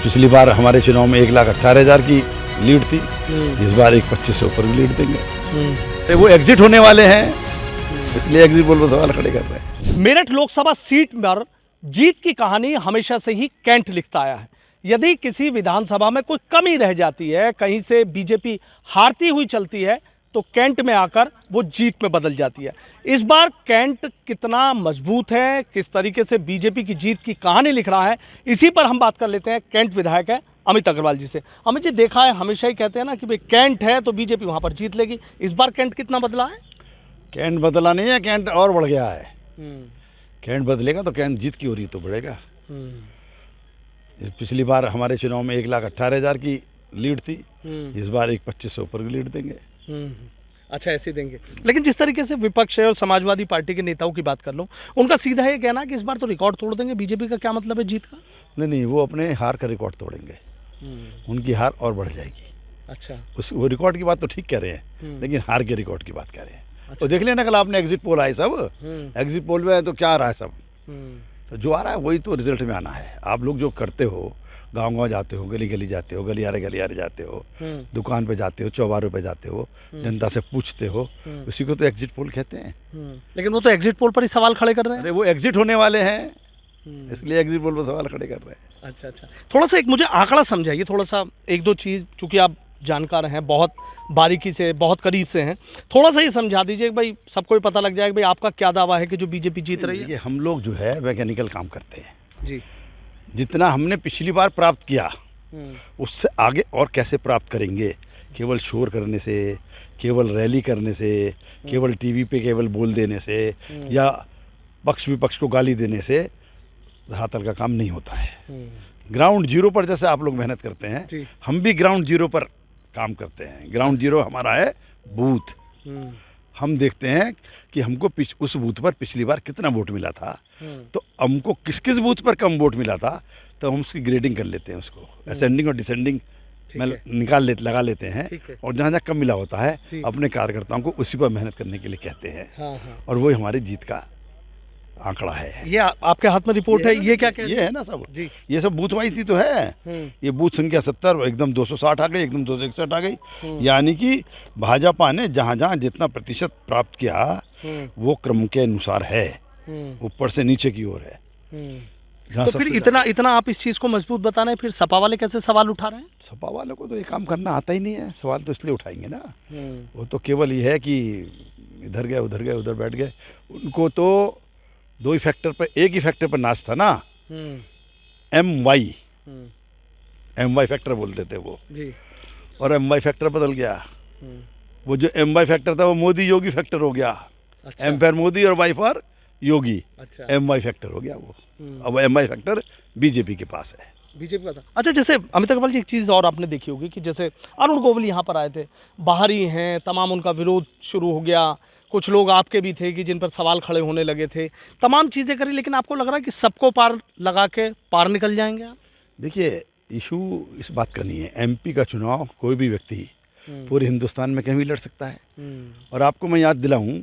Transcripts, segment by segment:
पिछली बार हमारे चुनाव में 1,18,000 की लीड थी, इस बार 1,25,000 से ऊपर की लीड देंगे। वो एग्जिट होने वाले हैं, इसलिए एग्जिट पोल पर सवाल खड़े कर रहे हैं। मेरठ लोकसभा सीट पर जीत की कहानी हमेशा से ही कैंट लिखता आया है। यदि किसी विधानसभा में कोई कमी रह जाती है, कहीं से बीजेपी हारती हुई चलती है, तो कैंट में आकर वो जीत में बदल जाती है। इस बार कैंट कितना मजबूत है, किस तरीके से बीजेपी की जीत की कहानी लिख रहा है, इसी पर हम बात कर लेते हैं कैंट विधायक है अमित अग्रवाल जी से। अमित जी, देखा है हमेशा ही कहते हैं ना कि भाई कैंट है तो बीजेपी वहां पर जीत लेगी। इस बार कैंट कितना बदला है? कैंट बदला नहीं है, कैंट और बढ़ गया है। कैंट बदलेगा तो कैंट जीत की ओर ही तो बढ़ेगा। पिछली बार हमारे चुनाव में 1,18,000 की लीड थी, इस बार 1,25,000 से ऊपर की लीड देंगे। अच्छा, ऐसे देंगे। लेकिन जिस तरीके से विपक्ष है और समाजवादी पार्टी के नेताओं की बात कर लो, उनका सीधा ये कहना है कि इस बार तो रिकॉर्ड तोड़ देंगे। बीजेपी का क्या मतलब है जीत का? नहीं, वो अपने हार का रिकॉर्ड तोड़ेंगे। उनकी हार और बढ़ जाएगी। अच्छा, वो रिकॉर्ड की बात तो ठीक कह रहे हैं, लेकिन हार के रिकॉर्ड की बात कह रहे हैं। तो देख लेना, कल आपने एग्जिट पोल आए सब, एग्जिट पोल में तो क्या आ रहा है सब, तो जो आ रहा है वही तो रिजल्ट में आना है। आप लोग जो करते हो, गांव-गांव जाते हो, गली गली जाते हो, गलियारे जाते हो, दुकान पे जाते हो, चौबारों पे जाते हो, जनता से पूछते हो, उसी को तो एग्जिट पोल कहते हैं। लेकिन वो तो एग्जिट पोल पर ही सवाल खड़े कर रहे हैं। अरे वो एग्जिट होने वाले हैं, इसलिए एग्जिट पोल पर सवाल खड़े कर रहे हैं। अच्छा, थोड़ा सा एक मुझे आंकड़ा समझाइए, थोड़ा सा एक दो चीज़, चूँकि आप जानकार हैं, बहुत बारीकी से, बहुत करीब से हैं, थोड़ा सा ये समझा दीजिए भाई, सबको ही पता लग जाए कि भाई आपका क्या दावा है कि जो बीजेपी जीत रही है। ये हम लोग जो है मैकेनिकल काम करते हैं जी। जितना हमने पिछली बार प्राप्त किया, उससे आगे और कैसे प्राप्त करेंगे? केवल शोर करने से, केवल रैली करने से, केवल टीवी पे केवल बोल देने से, या पक्ष विपक्ष को गाली देने से धरातल का काम नहीं होता है। ग्राउंड जीरो पर जैसे आप लोग मेहनत करते हैं, हम भी ग्राउंड जीरो पर काम करते हैं। ग्राउंड जीरो हमारा है बूथ। हम देखते हैं कि हमको उस बूथ पर पिछली बार कितना वोट मिला था, तो हमको किस किस बूथ पर कम वोट मिला था, तो हम उसकी ग्रेडिंग कर लेते हैं, उसको असेंडिंग और डिसेंडिंग में लगा लेते हैं, और जहाँ जहाँ कम मिला होता है अपने कार्यकर्ताओं को उसी पर मेहनत करने के लिए कहते हैं। और वही हमारी जीत का आंकड़ा है। ये आपके हाथ में रिपोर्ट है, ये क्या ये है ना सब जी, ये सब बूथ वाइज ही तो है। ये बूथ संख्या 70 एकदम 260 आ गई, एकदम 261 आ गई। यानी कि भाजपा ने जहाँ जहाँ जितना प्रतिशत प्राप्त किया वो क्रम के अनुसार है, ऊपर से नीचे की ओर है। तो फिर इतना आप इस चीज़ को मजबूत बताना है, फिर सपा वाले कैसे सवाल उठा रहे हैं? सपा वालों को तो ये काम करना आता ही नहीं है। सवाल तो इसलिए उठाएंगे ना, वो तो केवल ये है कि इधर गए उधर बैठ गए। उनको तो दो ही फैक्टर पर, एक ही फैक्टर पर नाच था ना, MY फैक्टर बोलते थे वो जी। और MY फैक्टर बदल गया। वो जो MY फैक्टर था वो मोदी योगी फैक्टर हो गया। अच्छा। M फॉर मोदी और Y फॉर योगी। अच्छा। MY फैक्टर हो गया वो। अब MY फैक्टर बीजेपी के पास है, बीजेपी का था। अच्छा, जैसे अमित अग्रवाल जी, एक चीज़ और आपने देखी होगी कि जैसे अरुण गोविल यहाँ पर आए थे, बाहरी हैं, तमाम उनका विरोध शुरू हो गया, कुछ लोग आपके भी थे कि जिन पर सवाल खड़े होने लगे थे, तमाम चीज़ें करी, लेकिन आपको लग रहा है कि सबको पार लगा के पार निकल जाएंगे आप? देखिए, इशू इस बात का नहीं है। MP का चुनाव कोई भी व्यक्ति पूरे हिंदुस्तान में कहीं भी लड़ सकता है। और आपको मैं याद दिलाऊं,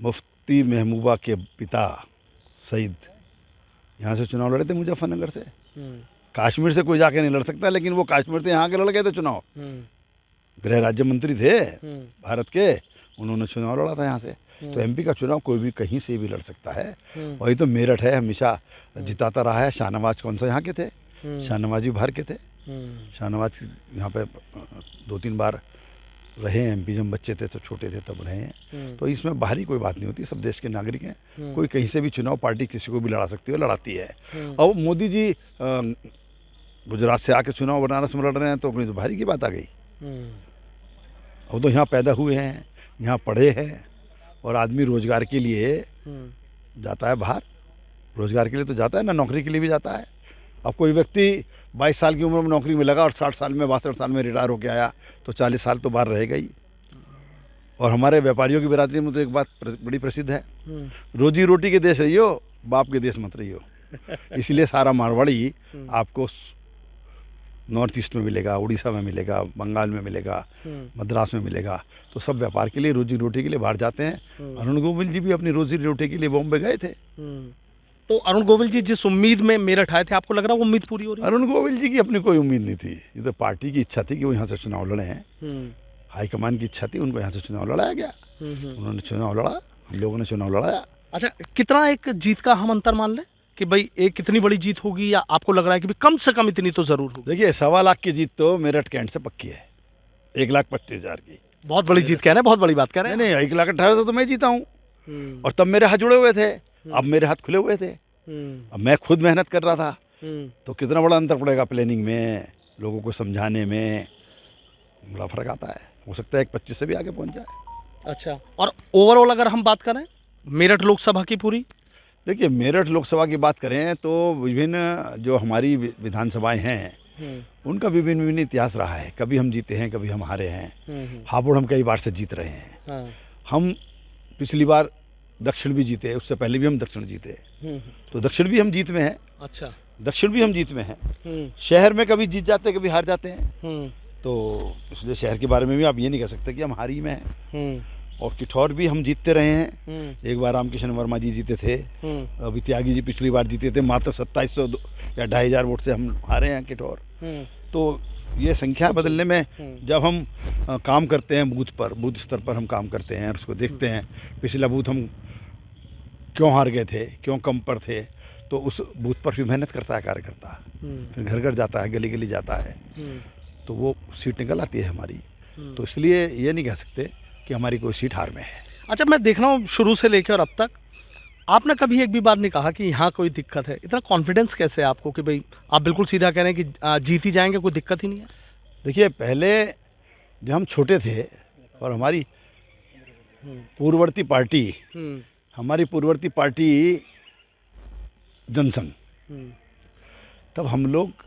मुफ्ती महबूबा के पिता सईद यहाँ से चुनाव लड़े थे, मुजफ्फरनगर से। कश्मीर से कोई जाके नहीं लड़ सकता, लेकिन वो कश्मीर से यहाँ के लड़ गए थे चुनाव। गृह राज्य मंत्री थे भारत के, उन्होंने चुनाव लड़ा था यहाँ से। तो MP का चुनाव कोई भी कहीं से भी लड़ सकता है। वही तो मेरठ है, हमेशा जिताता रहा है। शाहनवाज कौन सा यहाँ के थे? शाहनवाज भी बाहर के थे। शाहनवाज यहाँ पे 2-3 बार रहे हैं MP, जब बच्चे थे तो छोटे थे तब रहे हैं। तो इसमें बाहरी कोई बात नहीं होती, सब देश के नागरिक हैं। कोई कहीं से भी चुनाव, पार्टी किसी को भी लड़ा सकती है, लड़ाती है। और मोदी जी गुजरात से आके चुनाव बनारस में लड़ रहे हैं, तो अपनी तो बाहरी की बात आ गई। वो तो यहाँ पैदा हुए हैं, यहाँ पढ़े हैं, और आदमी रोजगार के लिए जाता है बाहर। रोजगार के लिए तो जाता है ना, नौकरी के लिए भी जाता है। अब कोई व्यक्ति 22 साल की उम्र में नौकरी में लगा और 60 साल में 62 साल में रिटायर होकर आया, तो 40 साल तो बाहर रहेगा ही। और हमारे व्यापारियों की बिरादरी में तो एक बात बड़ी प्रसिद्ध है, रोजी रोटी के देश रहियो, बाप के देश मत रहियो। इसलिए सारा मारवाड़ी आपको नॉर्थ ईस्ट में मिलेगा, उड़ीसा में मिलेगा, बंगाल में मिलेगा, मद्रास में मिलेगा। तो सब व्यापार के लिए, रोजी रोटी के लिए बाहर जाते हैं। अरुण गोविल जी भी अपनी रोजी रोटी के लिए बॉम्बे गए थे। तो अरुण गोविल जी जिस उम्मीद में मेरठ आए थे, आपको लग रहा है वो उम्मीद पूरी हो रही है? अरुण गोविल जी की अपनी कोई उम्मीद नहीं थी, ये तो पार्टी की इच्छा थी कि वो यहाँ से चुनाव लड़े हैं। हाईकमान की इच्छा थी, उनको यहाँ से चुनाव लड़ाया गया। उन्होंने चुनाव लड़ा, हम लोगों ने चुनाव लड़ाया। अच्छा, कितना एक जीत का हम अंतर मान लें कि भाई एक कितनी बड़ी जीत होगी, या आपको लग रहा है कि भाई कम से कम इतनी तो जरूर होगी? देखिए 1.25 लाख की जीत तो मेरठ कैंट से पक्की है, 1,25,000 की। बहुत बड़ी जीत कह रहे हैं, बहुत बड़ी बात कह रहे नहीं हैं। नहीं, 1,18,000 तो मैं जीता हूँ, और तब मेरे हाथ जुड़े हुए थे, अब मेरे हाथ खुले हुए थे। अब मैं खुद मेहनत कर रहा था, तो कितना बड़ा अंतर पड़ेगा प्लानिंग में, लोगों को समझाने में, बड़ा फर्क आता है। हो सकता है 1,25 से भी आगे पहुंच जाए। अच्छा, और ओवरऑल अगर हम बात करें मेरठ लोकसभा की पूरी? देखिए मेरठ लोकसभा की बात करें तो विभिन्न जो हमारी विधानसभाएं हैं उनका विभिन्न विभिन्न इतिहास रहा है। कभी हम जीते हैं, कभी हम हारे हैं। हापुड़ हम कई बार से जीत रहे हैं। हम पिछली बार दक्षिण भी जीते, उससे पहले भी हम दक्षिण जीते, तो दक्षिण भी हम जीत में हैं। अच्छा, दक्षिण भी हम जीत में हैं। शहर में कभी जीत जाते हैं, कभी हार जाते हैं, तो इसलिए शहर के बारे में भी आप ये नहीं कह सकते कि हम हारी में हैं। और किठौर भी हम जीतते रहे हैं। एक बार रामकिशन वर्मा जी जीते थे, अभी त्यागी जी पिछली बार जीते थे, मात्र 2700 या 2,500 वोट से हम हारे हैं किठौर। तो ये संख्या बदलने में जब हम काम करते हैं बूथ पर, बूथ स्तर पर हम काम करते हैं, उसको देखते हैं पिछला बूथ हम क्यों हार गए थे, क्यों कम पर थे, तो उस बूथ पर भी मेहनत करता है कार्यकर्ता, फिर घर घर जाता है, गली गली जाता है, तो वो सीट निकल आती है हमारी। तो इसलिए ये नहीं कह सकते कि हमारी कोई सीट हार में है। अच्छा, मैं देख रहा हूँ शुरू से लेकर और अब तक आपने कभी एक भी बार नहीं कहा कि यहाँ कोई दिक्कत है। इतना कॉन्फिडेंस कैसे है आपको कि भाई आप बिल्कुल सीधा कह रहे हैं कि जीत ही जाएंगे, कोई दिक्कत ही नहीं है? देखिए पहले जब हम छोटे थे और हमारी पूर्ववर्ती पार्टी, हमारी पूर्ववर्ती पार्टी जनसंघ, तब हम लोग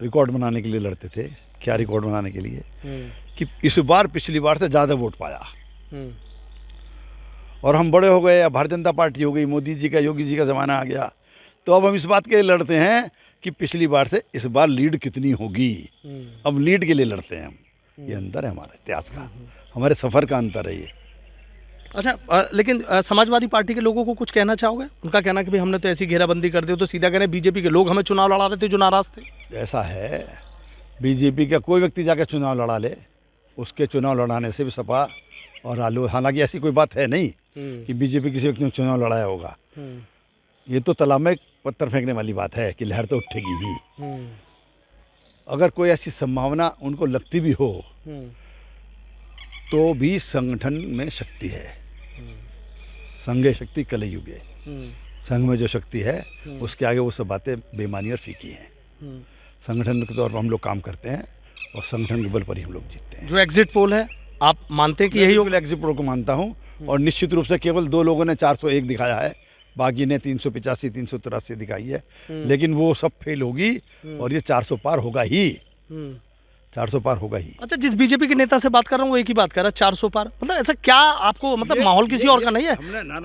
रिकॉर्ड बनाने के लिए लड़ते थे। क्या रिकॉर्ड बनाने के लिए कि इस बार पिछली बार से ज़्यादा वोट पाया, और हम बड़े हो गए, अब भारतीय जनता पार्टी हो गई, मोदी जी का, योगी जी का ज़माना आ गया, तो अब हम इस बात के लिए लड़ते हैं कि पिछली बार से इस बार लीड कितनी होगी। अब लीड के लिए लड़ते हैं हम। ये अंतर है हमारे इतिहास का, हमारे सफ़र का अंतर है ये। अच्छा, लेकिन समाजवादी पार्टी के लोगों को कुछ कहना चाहोगे? उनका कहना कि भाई हमने तो ऐसी घेराबंदी कर दी, तो सीधा कह रहे हैं बीजेपी के लोग हमें चुनाव लड़ा रहे थे जो नाराज़ थे। ऐसा है, बीजेपी का कोई व्यक्ति जाकर चुनाव लड़ा ले, उसके चुनाव लड़ाने से भी सपा और आलू, हालांकि ऐसी कोई बात है नहीं कि बीजेपी किसी व्यक्ति ने चुनाव लड़ाया होगा। ये तो तालाब में पत्थर फेंकने वाली बात है कि लहर तो उठेगी ही। अगर कोई ऐसी संभावना उनको लगती भी हो तो भी संगठन में शक्ति है। संघे शक्ति कलयुगे, संघ में जो शक्ति है उसके आगे वो सब बातें बेमानी और फीकी हैं। संगठन के तौर पर हम लोग काम करते हैं और संगठन के बल पर ही हम लोग जीतते हैं। जो एग्जिट पोल है आप मानते हैं कि यही होगा? एग्जिट पोल को मानता हूँ, और निश्चित रूप से केवल 2 लोगों ने 401 दिखाया है, बाकी ने 385 383 दिखाई है, लेकिन वो सब फेल होगी और ये 400 पार होगा ही, 400 पार होगा ही। अच्छा, जिस बीजेपी के नेता से बात कर रहा हूँ वो एक ही बात कर रहा है, 400 पार। मतलब ऐसा क्या आपको, मतलब माहौल किसी और का नहीं है?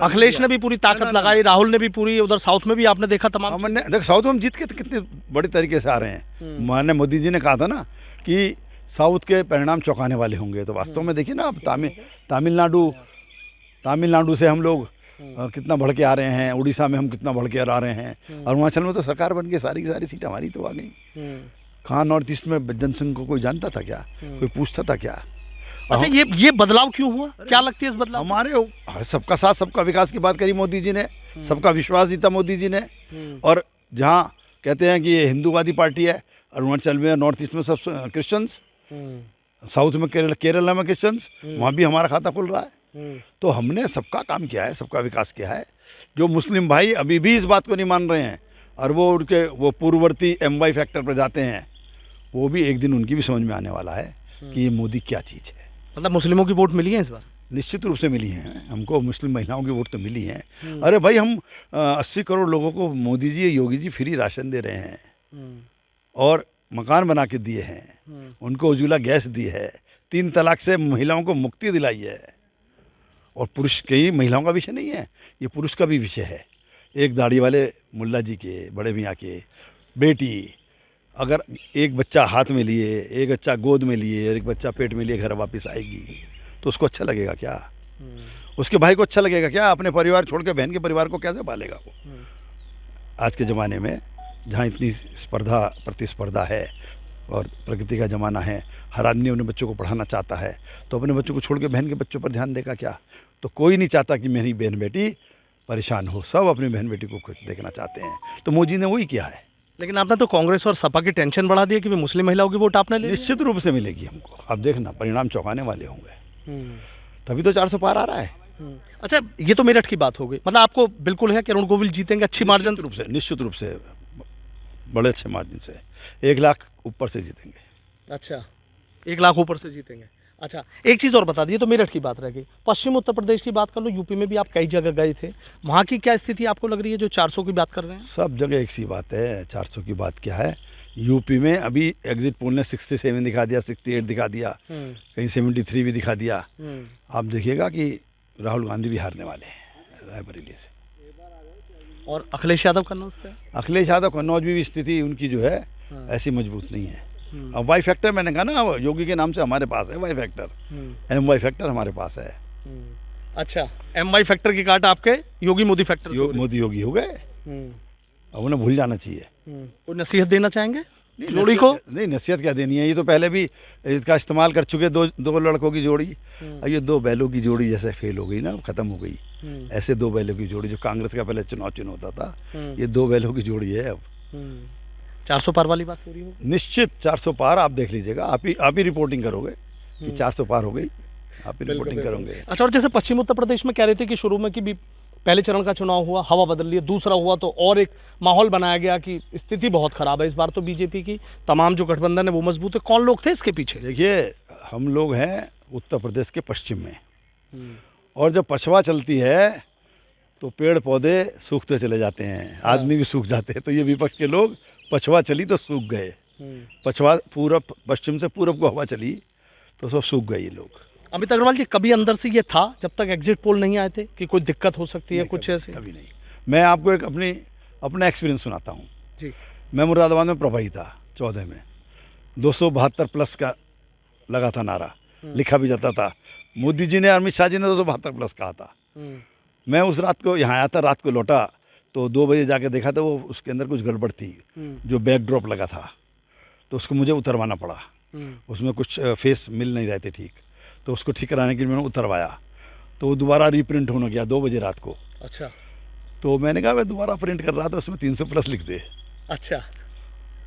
अखिलेश ने भी पूरी ताकत लगाई, राहुल ने भी पूरी, उधर साउथ में भी आपने देखा तमाम। हमने देख साउथ में हम जीत के कितने बड़े तरीके से आ रहे हैं। माननीय मोदी जी ने कहा था ना कि साउथ के परिणाम चौंकाने वाले होंगे, तो वास्तव में देखिए ना, अब तमिलनाडु से हम लोग कितना बढ़ के आ रहे हैं, उड़ीसा में हम कितना बढ़ के आ रहे हैं, अरुणाचल में तो सरकार बन के सारी की सारी सीट हमारी तो आ गई। कहाँ नॉर्थ ईस्ट में जनसंघ को कोई जानता था क्या? कोई पूछता था क्या? अच्छा, ये बदलाव क्यों हुआ? क्या लगती है इस बदलाव? हमारे सबका साथ सबका विकास की बात करी मोदी जी ने, सबका विश्वास जीता मोदी जी ने। और जहाँ कहते हैं कि ये हिंदूवादी पार्टी है, अरुणाचल में, नॉर्थ ईस्ट में सब क्रिश्चियंस, साउथ में केरला में क्रिश्चियंस, वहाँ भी हमारा खाता खुल रहा है। तो हमने सबका काम किया है, सबका विकास किया है। जो मुस्लिम भाई अभी भी इस बात को नहीं मान रहे हैं और वो पूर्ववर्ती MY फैक्टर पर जाते हैं, वो भी एक दिन उनकी भी समझ में आने वाला है कि ये मोदी क्या चीज़ है। मतलब मुस्लिमों की वोट मिली है इस बार? निश्चित रूप से मिली हैं हमको, मुस्लिम महिलाओं की वोट तो मिली हैं। अरे भाई, हम 80 करोड़ लोगों को मोदी जी, योगी जी फ्री राशन दे रहे हैं और मकान बना के दिए हैं, उनको उज्ज्वला गैस दी है, 3 तलाक से महिलाओं को मुक्ति दिलाई है। और पुरुष के, महिलाओं का विषय नहीं है, ये पुरुष का भी विषय है। एक दाढ़ी वाले मुल्ला जी के, बड़े मियाँ के बेटी अगर एक बच्चा हाथ में लिए, एक बच्चा गोद में लिए, एक बच्चा पेट में लिए घर वापस आएगी, तो उसको अच्छा लगेगा क्या? उसके भाई को अच्छा लगेगा क्या? अपने परिवार छोड़ के बहन के परिवार को कैसे पालेगा वो? आज के ज़माने में जहाँ इतनी स्पर्धा प्रतिस्पर्धा है और प्रगति का ज़माना है, हर आदमी अपने बच्चों को पढ़ाना चाहता है, तो अपने बच्चों को छोड़ के बहन के बच्चों पर ध्यान देगा क्या? तो कोई नहीं चाहता कि मेरी बहन बेटी परेशान हो, सब अपनी बहन बेटी को खुश देखना चाहते हैं। तो मोदी ने वही किया है। लेकिन आपने तो कांग्रेस और सपा की टेंशन बढ़ा दी है कि भी मुस्लिम महिलाओं की वोट आपने ले ली है। निश्चित रूप से मिलेगी हमको, अब देखना परिणाम चौंकाने वाले होंगे। हम्म, तभी तो 400 पार आ रहा है। अच्छा, ये तो मेरठ की बात हो गई, मतलब आपको बिल्कुल है कि अरुण गोविल जीतेंगे अच्छी मार्जिन? निश्चित रूप से बड़े अच्छे मार्जिन से 1 लाख ऊपर से जीतेंगे। अच्छा, 1 लाख ऊपर से जीतेंगे। अच्छा, एक चीज़ और बता दीजिए, तो मेरठ की बात रह गई, पश्चिम उत्तर प्रदेश की बात कर लो, यूपी में भी आप कई जगह गए थे, वहाँ की क्या स्थिति आपको लग रही है जो 400 की बात कर रहे हैं? सब जगह एक सी बात है, 400 की बात क्या है। यूपी में अभी एग्जिट पोल ने 67 दिखा दिया, 68 दिखा दिया, कहीं 73 भी दिखा दिया। आप देखिएगा कि राहुल गांधी भी हारने वाले हैं रायबरेली से। और अखिलेश यादव कन्नौज से? अखिलेश यादव कन्नौज में भी स्थिति उनकी जो है ऐसी मजबूत नहीं है। अब वाई फैक्टर मैंने कहा ना, योगी के नाम से हमारे पास है वाई फैक्टर, MY फैक्टर हमारे पास है। अच्छा, MY फैक्टर की काट आपके योगी मोदी फैक्टर से हो रही है। मोदी योगी हो गए, अब उन्हें भूल जाना चाहिए। कोई नसीहत देना चाहेंगे जोड़ी को? नहीं, नसीहत क्या देनी है, ये तो पहले भी इसका इस्तेमाल कर चुके, दो लड़कों की जोड़ी। अब ये 2 बैलों की जोड़ी जैसे फेल हो गई ना, ख़त्म हो गई। ऐसे 2 बैलों की जोड़ी जो कांग्रेस का पहले चुनाव होता था, ये 2 बैलों की जोड़ी है अब। 400 पार वाली बात हो रही हो? निश्चित 400 पार, आप देख लीजिएगा, आप ही रिपोर्टिंग करोगे कि 400 पार हो गई, आप ही रिपोर्टिंग करोगे। अच्छा, और जैसे पश्चिम उत्तर प्रदेश में कह रहे थे कि शुरू में कि भी पहले चरण का चुनाव हुआ, हवा बदल लिया, दूसरा हुआ तो और एक माहौल बनाया गया कि स्थिति बहुत खराब है, इस बार तो बीजेपी की तमाम जो गठबंधन है वो मजबूत है। कौन लोग थे इसके पीछे? देखिए, हम लोग हैं उत्तर प्रदेश के पश्चिम में, और जब पछवा चलती है तो पेड़ पौधे सूखते चले जाते हैं, आदमी भी सूख जाते हैं। तो ये विपक्ष के लोग, पछवा चली तो सूख गए, पछवा पूरब पश्चिम से पूरब को हवा चली तो सब सूख गए ये लोग। अमित अग्रवाल जी, कभी अंदर से ये था जब तक एग्जिट पोल नहीं आए थे कि कोई दिक्कत हो सकती है कुछ ऐसे? कभी नहीं। मैं आपको एक अपना एक्सपीरियंस सुनाता हूँ जी। मैं मुरादाबाद में प्रभारी था 14 में, 272 प्लस का लगा था नारा, लिखा भी जाता था। मोदी जी ने, अमित शाह जी ने 272 प्लस कहा था। मैं उस रात को यहाँ आया था, रात को लौटा तो 2 बजे जाके देखा तो वो उसके अंदर कुछ गड़बड़ थी, जो बैकड्रॉप लगा था, तो उसको मुझे उतरवाना पड़ा। उसमें कुछ फेस मिल नहीं रहे थे ठीक, तो उसको ठीक कराने के लिए मैंने उतरवाया, तो वो दोबारा रीप्रिंट होने गया 2 बजे रात को। अच्छा। तो मैंने कहा मैं दोबारा प्रिंट कर रहा था, उसमें 300 प्लस लिख दे। अच्छा।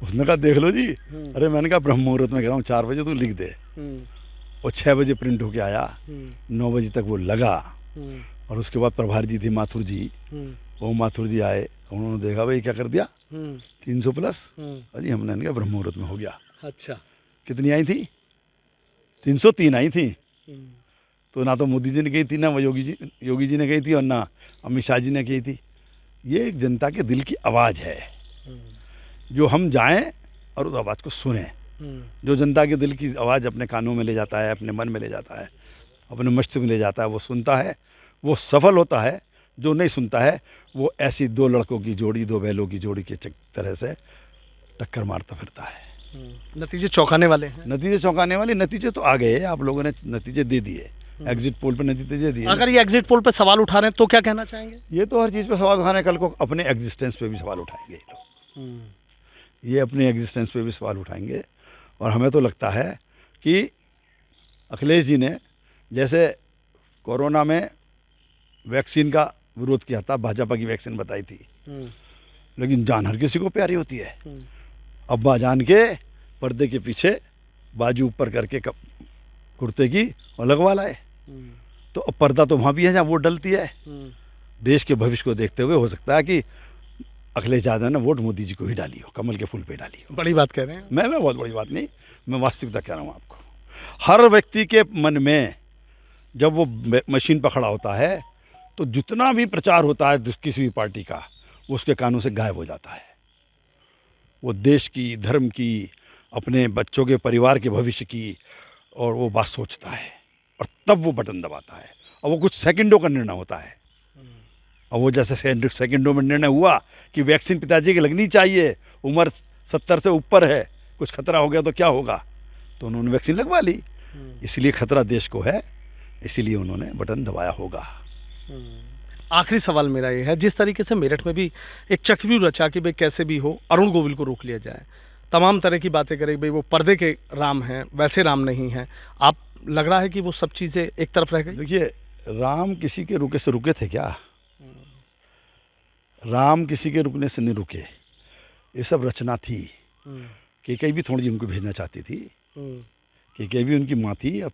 उसने कहा देख लो जी। अरे मैंने कहा ब्रह्म मुहूर्त में कह रहा हूँ, 4 बजे तू लिख दे। और 6 बजे प्रिंट होके आया, 9 बजे तक वो लगा। और उसके बाद प्रभारी जी थी माथुर जी, वो माथुर जी आए, उन्होंने देखा भाई क्या कर दिया, 300 प्लस। अजी हमने कहा ब्रह्म मुहूर्त में हो गया। अच्छा। कितनी आई थी? 303 आई थी। तो ना तो मोदी जी ने कही थी, ना वो योगी जी ने कही थी, और ना अमित शाह जी ने कही थी। ये एक जनता के दिल की आवाज़ है, जो हम जाएं और उस आवाज़ को सुने। जो जनता के दिल की आवाज़ अपने कानों में ले जाता है, अपने मन में ले जाता है, अपने मस्तिष्क में ले जाता है, वो सुनता है, वो सफल होता है। जो नहीं सुनता है वो ऐसी 2 लड़कों की जोड़ी, 2 बैलों की जोड़ी के तरह से टक्कर मारता फिरता है। नतीजे चौंकाने वाले हैं। नतीजे चौंकाने वाले, नतीजे तो आ गए, आप लोगों ने नतीजे दे दिए, एग्जिट पोल पे नतीजे दिए। अगर ये एग्जिट पोल पे सवाल उठा रहे हैं तो क्या कहना चाहेंगे? ये तो हर चीज़ पे सवाल उठाने, कल को अपने एग्जिस्टेंस पे भी सवाल उठाएंगे ये लोग। ये अपने एग्जिस्टेंस पे भी सवाल उठाएंगे। और हमें तो लगता है कि अखिलेश जी ने जैसे कोरोना में वैक्सीन का विरोध किया था, भाजपा की वैक्सीन बताई थी, लेकिन जान हर किसी को प्यारी होती है। अब्बा जान के पर्दे के पीछे बाजू ऊपर करके कुर्ते की और लगवा लाए। तो अब पर्दा तो वहाँ भी है जहाँ वोट डलती है। देश के भविष्य को देखते हुए हो सकता है कि अखिलेश यादव ने वोट मोदी जी को ही डाली हो, कमल के फूल पे डाली हो। बड़ी बात कह रहे हैं। मैं बहुत बड़ी बात नहीं, मैं वास्तविकता कह रहा हूँ आपको। हर व्यक्ति के मन में जब वो मशीन पर खड़ा होता है तो जितना भी प्रचार होता है किसी भी पार्टी का, वो उसके कानों से गायब हो जाता है। वो देश की, धर्म की, अपने बच्चों के, परिवार के भविष्य की, और वो बात सोचता है, और तब वो बटन दबाता है। और वो कुछ सेकंडों का निर्णय होता है। और वो जैसे सेकंडों में निर्णय हुआ कि वैक्सीन पिताजी की लगनी चाहिए, उम्र 70 से ऊपर है, कुछ खतरा हो गया तो क्या होगा, तो उन्होंने वैक्सीन लगवा ली। इसलिए खतरा देश को है, इसीलिए उन्होंने बटन दबाया होगा। आखिरी सवाल मेरा ये है, जिस तरीके से मेरठ में भी एक चक्रव्यूह रचा कि भाई कैसे भी हो अरुण गोविल को रोक लिया जाए, तमाम तरह की बातें करें भाई वो पर्दे के राम हैं, वैसे राम नहीं हैं, आप लग रहा है कि वो सब चीज़ें एक तरफ रह गई? देखिए, राम किसी के रुके से रुके थे क्या? राम किसी के रुकने से नहीं रुके, ये सब रचना थी। केकई भी थोड़ी उनको भेजना चाहती थी, केकई भी उनकी माँ थी, अब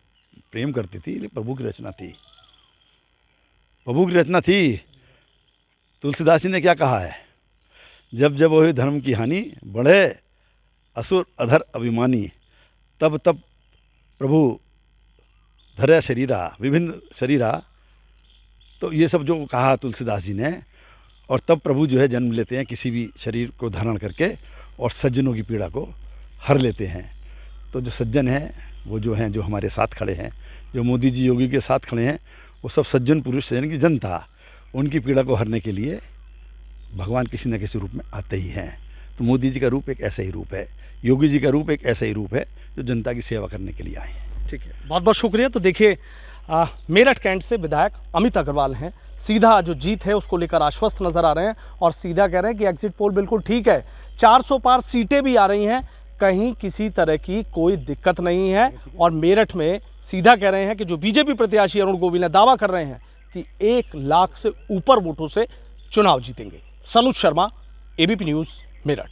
प्रेम करती थी, लेकिन प्रभु की रचना थी, प्रभु की रचना थी। तुलसीदास जी ने क्या कहा है, जब जब वही धर्म की हानि, बढ़े असुर अधर अभिमानी, तब तब प्रभु धरे शरीरा, विभिन्न शरीरा। तो ये सब जो कहा तुलसीदास जी ने, और तब प्रभु जो है जन्म लेते हैं किसी भी शरीर को धारण करके, और सज्जनों की पीड़ा को हर लेते हैं। तो जो सज्जन हैं वो जो हैं, जो हमारे साथ खड़े हैं, जो मोदी जी योगी के साथ खड़े हैं, वो सब सज्जन पुरुष, यानी कि जनता, उनकी पीड़ा को हरने के लिए भगवान किसी न किसी रूप में आते ही हैं। तो मोदी जी का रूप एक ऐसा ही रूप है, योगी जी का रूप एक ऐसा ही रूप है, जो जनता की सेवा करने के लिए आए हैं। ठीक है, बहुत बहुत शुक्रिया। तो देखिए, मेरठ कैंट से विधायक अमित अग्रवाल हैं, सीधा जो जीत है उसको लेकर आश्वस्त नजर आ रहे हैं और सीधा कह रहे हैं कि एग्जिट पोल बिल्कुल ठीक है, 400 पार सीटें भी आ रही हैं, कहीं किसी तरह की कोई दिक्कत नहीं है। और मेरठ में सीधा कह रहे हैं कि जो बीजेपी प्रत्याशी अरुण गोविल ने दावा कर रहे हैं कि 1 लाख से ऊपर वोटों से चुनाव जीतेंगे। Sanuj Sharma, ABP news, Meerut.